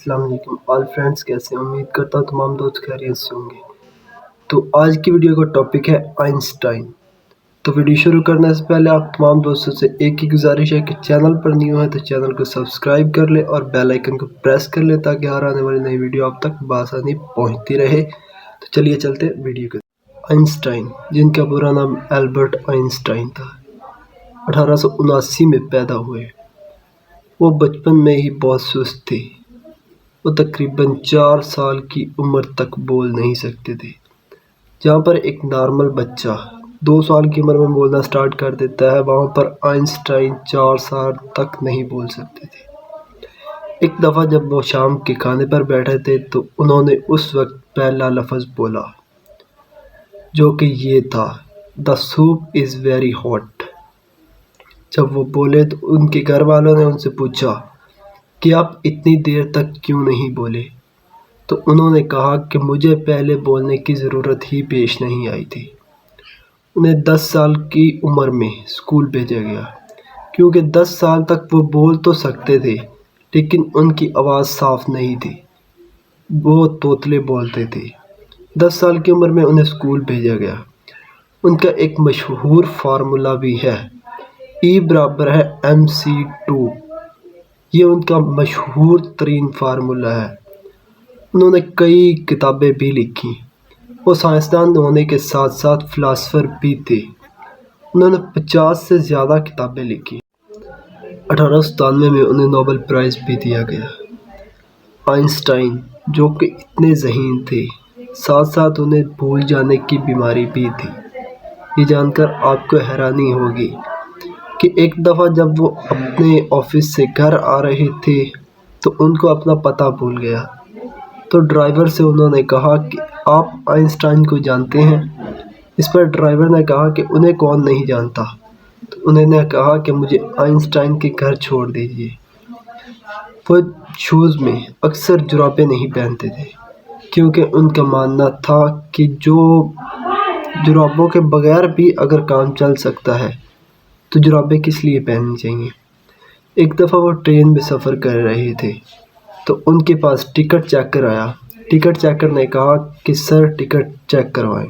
السلام علیکم آل فرینڈس، کیسے ہیں؟ امید کرتا ہوں تمام دوست خیریت سے ہوں گے۔ تو آج کی ویڈیو کا ٹاپک ہے آئنسٹائن۔ تو ویڈیو شروع کرنے سے پہلے آپ تمام دوستوں سے ایک ہی گزارش ہے کہ چینل پر نیو ہے تو چینل کو سبسکرائب کر لیں اور بیل آئیکن کو پریس کر لیں تاکہ ہر آنے والی نئی ویڈیو آپ تک بآسانی پہنچتی رہے۔ تو چلیے چلتے ہیں ویڈیو کے۔ آئنسٹائن، جن کا پورا نام البرٹ آئنسٹائن تھا، 1879 میں پیدا ہوئے۔ وہ بچپن میں ہی بہت سست تھے۔ وہ تقریباً 4 سال کی عمر تک بول نہیں سکتے تھے۔ جہاں پر ایک نارمل بچہ 2 سال کی عمر میں بولنا سٹارٹ کر دیتا ہے، وہاں پر آئنسٹائن 4 سال تک نہیں بول سکتے تھے۔ ایک دفعہ جب وہ شام کے کھانے پر بیٹھے تھے تو انہوں نے اس وقت پہلا لفظ بولا، جو کہ یہ تھا، "The soup is very hot"۔ جب وہ بولے تو ان کے گھر والوں نے ان سے پوچھا کہ آپ اتنی دیر تک کیوں نہیں بولے؟ تو انہوں نے کہا کہ مجھے پہلے بولنے کی ضرورت ہی پیش نہیں آئی تھی۔ انہیں 10 سال کی عمر میں اسکول بھیجا گیا، کیونکہ 10 سال تک وہ بول تو سکتے تھے لیکن ان کی آواز صاف نہیں تھی، وہ توتلے بولتے تھے۔ 10 سال کی عمر میں انہیں اسکول بھیجا گیا۔ ان کا ایک مشہور فارمولا بھی ہے، E=mc²۔ یہ ان کا مشہور ترین فارمولا ہے۔ انہوں نے کئی کتابیں بھی لکھی۔ وہ سائنسدان ہونے کے ساتھ ساتھ فلاسفر بھی تھے۔ انہوں نے 50 سے زیادہ کتابیں لکھی۔ 1897 میں انہیں نوبل پرائز بھی دیا گیا۔ آئنسٹائن، جو کہ اتنے ذہین تھے، ساتھ ساتھ انہیں بھول جانے کی بیماری بھی تھی۔ یہ جان کر آپ کو حیرانی ہوگی کہ ایک دفعہ جب وہ اپنے آفس سے گھر آ رہے تھے تو ان کو اپنا پتہ بھول گیا۔ تو ڈرائیور سے انہوں نے کہا کہ آپ آئنسٹائن کو جانتے ہیں؟ اس پر ڈرائیور نے کہا کہ انہیں کون نہیں جانتا۔ تو انہوں نے کہا کہ مجھے آئنسٹائن کے گھر چھوڑ دیجیے۔ وہ شوز میں اکثر جرابیں نہیں پہنتے تھے، کیونکہ ان کا ماننا تھا کہ جو جرابوں کے بغیر بھی اگر کام چل سکتا ہے تو جرابیں کس لیے پہننی چاہیے۔ ایک دفعہ وہ ٹرین میں سفر کر رہے تھے تو ان کے پاس ٹکٹ چیکر آیا۔ ٹکٹ چیکر نے کہا کہ سر ٹکٹ چیک کروائیں۔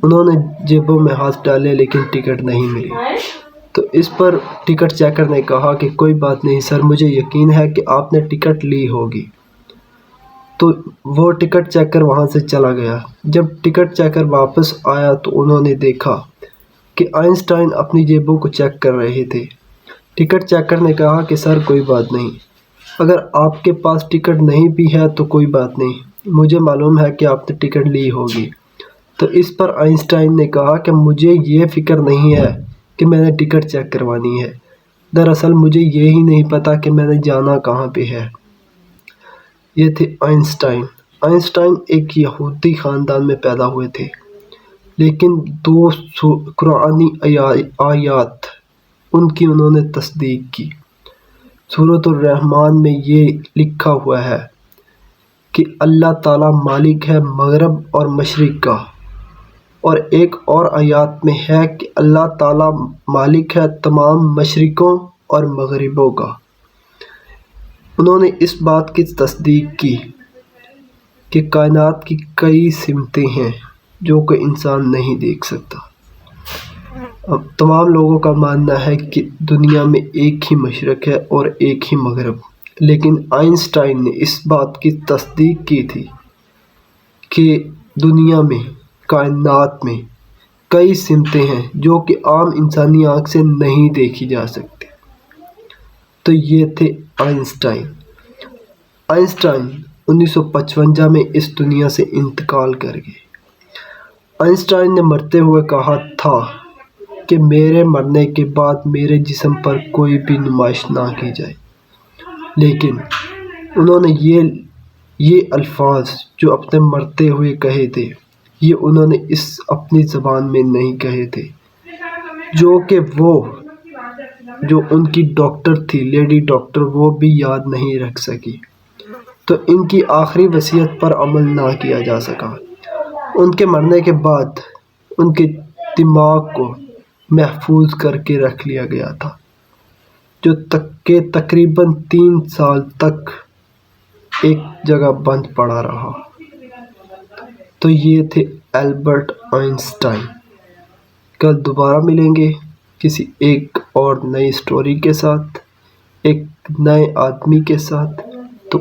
انہوں نے جیبوں میں ہاتھ ڈالے لیکن ٹکٹ نہیں ملی۔ تو اس پر ٹکٹ چیکر نے کہا کہ کوئی بات نہیں سر، مجھے یقین ہے کہ آپ نے ٹکٹ لی ہوگی۔ تو وہ ٹکٹ چیکر وہاں سے چلا گیا۔ جب ٹکٹ چیکر واپس آیا تو انہوں نے دیکھا کہ آئنسٹائن اپنی جیبوں کو چیک کر رہے تھے۔ ٹکٹ چیکر نے کہا کہ سر کوئی بات نہیں، اگر آپ کے پاس ٹکٹ نہیں بھی ہے تو کوئی بات نہیں، مجھے معلوم ہے کہ آپ نے ٹکٹ لی ہوگی۔ تو اس پر آئنسٹائن نے کہا کہ مجھے یہ فکر نہیں ہے کہ میں نے ٹکٹ چیک کروانی ہے، دراصل مجھے یہی نہیں پتا کہ میں نے جانا کہاں پہ ہے۔ یہ تھے آئنسٹائن۔ آئنسٹائن ایک یہودی خاندان میں پیدا ہوئے تھے، لیکن 2 قرآنی آیات ان کی انہوں نے تصدیق کی۔ سورۃ الرحمن میں یہ لکھا ہوا ہے کہ اللہ تعالیٰ مالک ہے مغرب اور مشرق کا، اور ایک اور آیات میں ہے کہ اللہ تعالیٰ مالک ہے تمام مشرقوں اور مغربوں کا۔ انہوں نے اس بات کی تصدیق کی کہ کائنات کی کئی سمتیں ہیں جو کہ انسان نہیں دیکھ سکتا۔ اب تمام لوگوں کا ماننا ہے کہ دنیا میں ایک ہی مشرق ہے اور ایک ہی مغرب، لیکن آئنسٹائن نے اس بات کی تصدیق کی تھی کہ دنیا میں، کائنات میں کئی سمتیں ہیں جو کہ عام انسانی آنکھ سے نہیں دیکھی جا سکتی۔ تو یہ تھے آئنسٹائن۔ آئنسٹائن 1955 میں اس دنیا سے انتقال کر گئے۔ آئنسٹائن نے مرتے ہوئے کہا تھا کہ میرے مرنے کے بعد میرے جسم پر کوئی بھی نمائش نہ کی جائے، لیکن انہوں نے یہ الفاظ جو اپنے مرتے ہوئے کہے تھے، یہ انہوں نے اس اپنی زبان میں نہیں کہے تھے، جو کہ وہ جو ان کی ڈاکٹر تھی، لیڈی ڈاکٹر، وہ بھی یاد نہیں رکھ سکی۔ تو ان کی آخری وصیت پر عمل نہ کیا جا سکا۔ ان کے مرنے کے بعد ان کے دماغ کو محفوظ کر کے رکھ لیا گیا تھا، جو تقریباً 3 سال تک ایک جگہ بند پڑا رہا۔ تو یہ تھے البرٹ آئنسٹائن۔ کل دوبارہ ملیں گے کسی ایک اور نئی سٹوری کے ساتھ، ایک نئے آدمی کے ساتھ۔ تو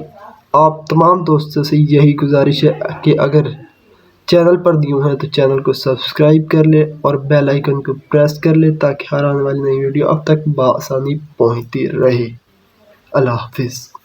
آپ تمام دوستوں سے یہی گزارش ہے کہ اگر چینل پر نیو ہیں تو چینل کو سبسکرائب کر لیں اور بیل آئیکن کو پریس کر لیں تاکہ ہر آنے والی نئی ویڈیو اب تک بآسانی پہنچتی رہے۔ اللہ حافظ۔